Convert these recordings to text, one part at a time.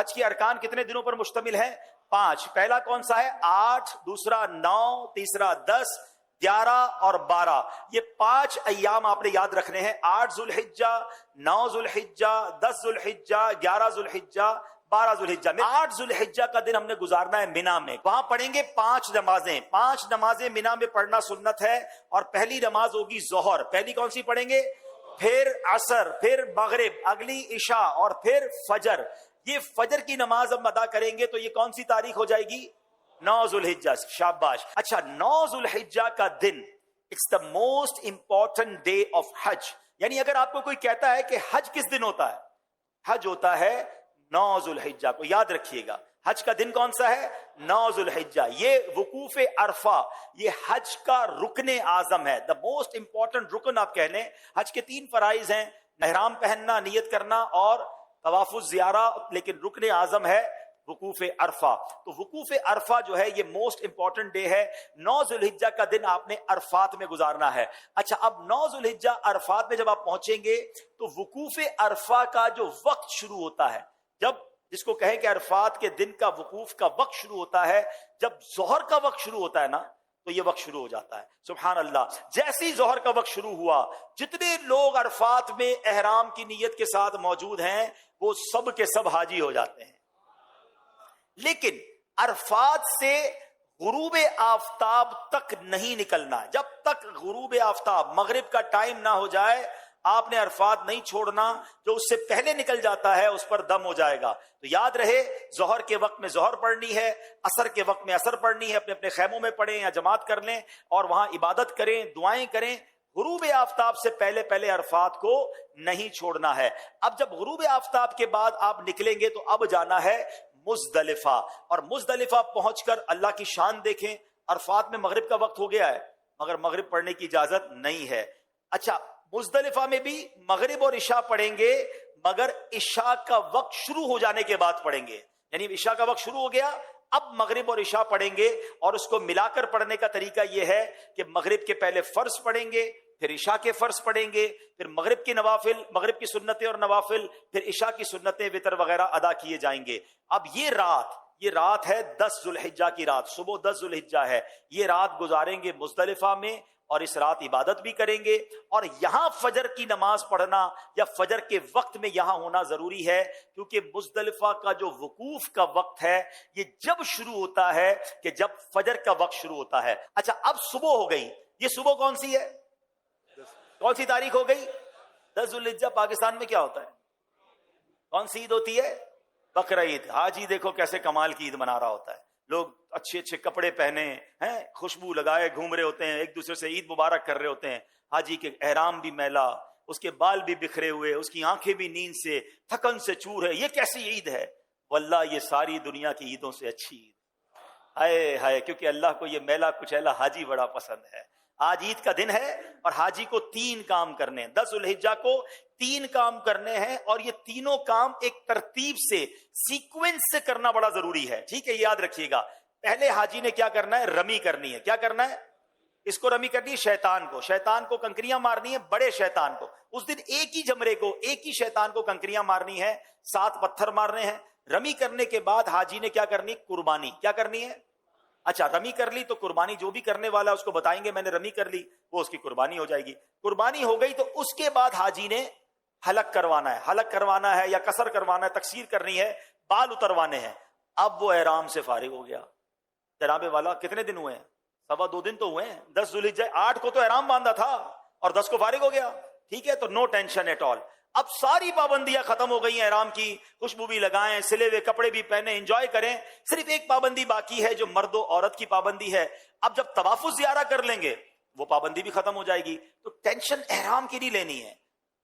حج کے ارکان کتنے دنوں پر مشتمل ہے؟ 5. پہلا کون سا ہے؟ 8، دوسرا 9، تیسرا 10، 11 اور 12. یہ 5 ایام آپ نے یاد رکھنے ہیں. 8 ذوالحجہ، 9 ذوالحجہ، 10 ذوالحجہ، 11 ذوالحجہ، 12 ذوالحجہ. 8 ذوالحجہ کا دن ہم نے گزارنا ہے مینا میں. وہاں پڑھیں گے 5 نمازیں. 5 نمازیں مینا میں پڑھنا سنت ہے. اور پہلی نماز ہوگی ظہر. پہلی کون سی پڑھیں گے؟ پھر عصر، پھر مغرب، اگلی عشاء اور پھر فجر. یہ فجر کی نماز ہم ادا کریں گے تو یہ کون سی تاریخ ہو جائے گی؟ 9 ذوالحجہ. شاباش. اچھا، 9 ذوالحجہ کا دن it's the most important day of حج. یعنی اگر آپ کو کوئی کہتا ہے کہ حج کس دن ہوتا ہے، حج ہوتا ہے 9 ذوالحجہ کو. یاد رکھیے گا حج کا دن کون سا ہے؟ 9 ذوالحجہ. یہ وقوف عرفہ یہ حج کا رکن اعظم ہے. دا موسٹ امپورٹنٹ رکن آپ کہہ لیں. حج کے 3 فرائض ہیں، احرام پہننا، نیت کرنا اور طواف الزیارہ، لیکن رکن اعظم ہے وقوف عرفہ. تو وقوف عرفہ جو ہے یہ موسٹ امپورٹنٹ ڈے ہے. 9 ذوالحجہ کا دن آپ نے عرفات میں گزارنا ہے. اچھا، اب 9 ذوالحجہ عرفات میں جب آپ پہنچیں گے تو وقوف عرفہ کا جو وقت شروع ہوتا ہے، جب جس کو کہیں کہ عرفات کے دن کا وقوف کا وقت شروع ہوتا ہے، جب ظہر کا وقت شروع ہوتا ہے نا تو یہ وقت شروع ہو جاتا ہے. سبحان اللہ. جیسے ہی ظہر کا وقت شروع ہوا، جتنے لوگ عرفات میں احرام کی نیت کے ساتھ موجود ہیں وہ سب کے سب حاجی ہو جاتے ہیں. لیکن عرفات سے غروب آفتاب تک نہیں نکلنا. جب تک غروب آفتاب مغرب کا ٹائم نہ ہو جائے آپ نے عرفات نہیں چھوڑنا. جو اس سے پہلے نکل جاتا ہے اس پر دم ہو جائے گا. تو یاد رہے ظہر کے وقت میں ظہر پڑھنی ہے، عصر کے وقت میں عصر پڑھنی ہے. اپنے اپنے خیموں میں پڑھیں یا جماعت کر لیں اور وہاں عبادت کریں، دعائیں کریں. غروب آفتاب سے پہلے پہلے عرفات کو نہیں چھوڑنا ہے. اب جب غروب آفتاب کے بعد آپ نکلیں گے تو اب جانا ہے مزدلفہ. اور مزدلفہ پہنچ کر اللہ کی شان دیکھیں. عرفات میں مغرب کا وقت ہو گیا ہے مگر مغرب پڑھنے کی اجازت نہیں ہے. اچھا، مزدلفہ میں بھی مغرب اور عشاء پڑھیں گے مگر عشاء کا وقت شروع ہو جانے کے بعد پڑھیں گے. یعنی عشاء کا وقت شروع ہو گیا، اب مغرب اور عشاء پڑھیں گے. اور اس کو ملا کر پڑھنے کا طریقہ یہ ہے کہ مغرب کے پہلے فرض پڑھیں گے، پھر عشاء کے فرض پڑھیں گے، پھر مغرب کی نوافل، مغرب کی سنتیں اور نوافل، پھر عشاء کی سنتیں وتر وغیرہ ادا کیے جائیں گے. اب یہ رات ہے 10 ذوالحجہ کی رات. صبح 10 ذوالحجہ ہے. یہ رات گزاریں گے مزدلفہ میں اور اس رات عبادت بھی کریں گے. اور یہاں فجر کی نماز پڑھنا یا فجر کے وقت میں یہاں ہونا ضروری ہے، کیونکہ مزدلفہ کا جو وقوف کا وقت ہے یہ جب شروع ہوتا ہے کہ جب فجر کا وقت شروع ہوتا ہے. اچھا، اب صبح ہو گئی. یہ صبح کون سی ہے؟ کون سی تاریخ ہو گئی؟ 10 ذوالحجہ. پاکستان میں کیا ہوتا ہے؟ کون سی عید ہوتی ہے؟ بقرہ عید. حاجی دیکھو کیسے کمال کی عید منا رہا ہوتا ہے. لوگ اچھے اچھے کپڑے پہنے ہیں، خوشبو لگائے گھوم رہے ہوتے ہیں، ایک دوسرے سے عید مبارک کر رہے ہوتے ہیں. حاجی کے احرام بھی میلا، اس کے بال بھی بکھرے ہوئے، اس کی آنکھیں بھی نیند سے تھکن سے چور ہے. یہ کیسی عید ہے؟ واللہ یہ ساری دنیا کی عیدوں سے اچھی عید. ہائے ہائے، کیونکہ اللہ کو یہ میلا کچیلا حاجی بڑا پسند ہے. آج عید کا دن ہے اور حاجی کو 3 کام کرنے ہیں. 10 ذوالحجہ کو 3 کام کرنے ہیں اور یہ تینوں کام ایک ترتیب سے سیکوینس سے کرنا بڑا ضروری ہے. ٹھیک ہے، یاد رکھیے گا. پہلے حاجی نے کیا کرنا ہے؟ رمی کرنی ہے. کیا کرنا ہے؟ اس کو رمی کرنی ہے شیطان کو کنکریاں مارنی ہے، بڑے شیطان کو. اس دن ایک ہی جمرے کو، ایک ہی شیطان کو کنکریاں مارنی ہے، 7 پتھر مارنے ہیں. رمی کرنے کے بعد حاجی نے کیا کرنی؟ قربانی. کیا کرنی ہے؟ اچھا، رمی کر لی تو قربانی جو بھی کرنے والا اس کو بتائیں گے میں نے رمی کر لی، وہ اس کی قربانی ہو جائے گی. قربانی ہو گئی تو اس کے بعد حاجی نے حلق کروانا ہے یا قصر کروانا ہے، تقصیر کرنی ہے، بال اتروانے ہیں. اب وہ احرام سے فارغ ہو گیا. جناب والا کتنے دن ہوئے ہیں؟ 2.25 دن تو ہوئے ہیں. 10 ذوالحجہ 8 کو تو احرام باندھا تھا اور 10 کو فارغ ہو گیا. ٹھیک ہے، تو نو ٹینشن ایٹ آل. اب ساری پابندیاں ختم ہو گئی ہیں احرام کی. خوشبو بھی لگائیں، سلے ہوئے کپڑے بھی پہنے، انجوائے کریں. صرف ایک پابندی باقی ہے جو مرد و عورت کی پابندی ہے. اب جب طواف الزیارہ کر لیں گے وہ پابندی بھی ختم ہو جائے گی. تو ٹینشن احرام کی نہیں لینی ہے.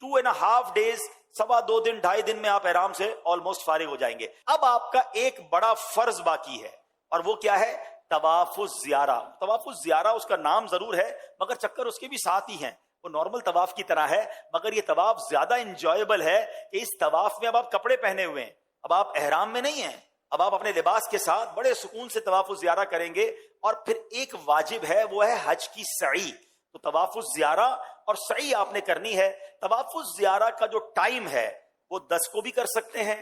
2.5 days، 2.25 دن، 2.5 دن میں آپ احرام سے آلموسٹ فارغ ہو جائیں گے. اب آپ کا ایک بڑا فرض باقی ہے اور وہ کیا ہے؟ طواف الزیارہ. طواف الزیارہ اس کا نام ضرور ہے مگر چکر اس کے بھی ساتھ ہی ہیں. وہ نارمل طواف کی طرح ہے مگر یہ طواف زیادہ انجوائبل ہے کہ اس طواف میں اب آپ کپڑے پہنے ہوئے ہیں، اب آپ احرام میں نہیں ہیں، اب آپ اپنے لباس کے ساتھ بڑے سکون سے طواف الزیارہ کریں گے. اور پھر ایک واجب ہے، وہ ہے حج کی سعی. تو طواف الزیارہ اور سعی آپ نے کرنی ہے. طواف الزیارہ کا جو ٹائم ہے وہ 10 کو بھی کر سکتے ہیں،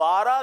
12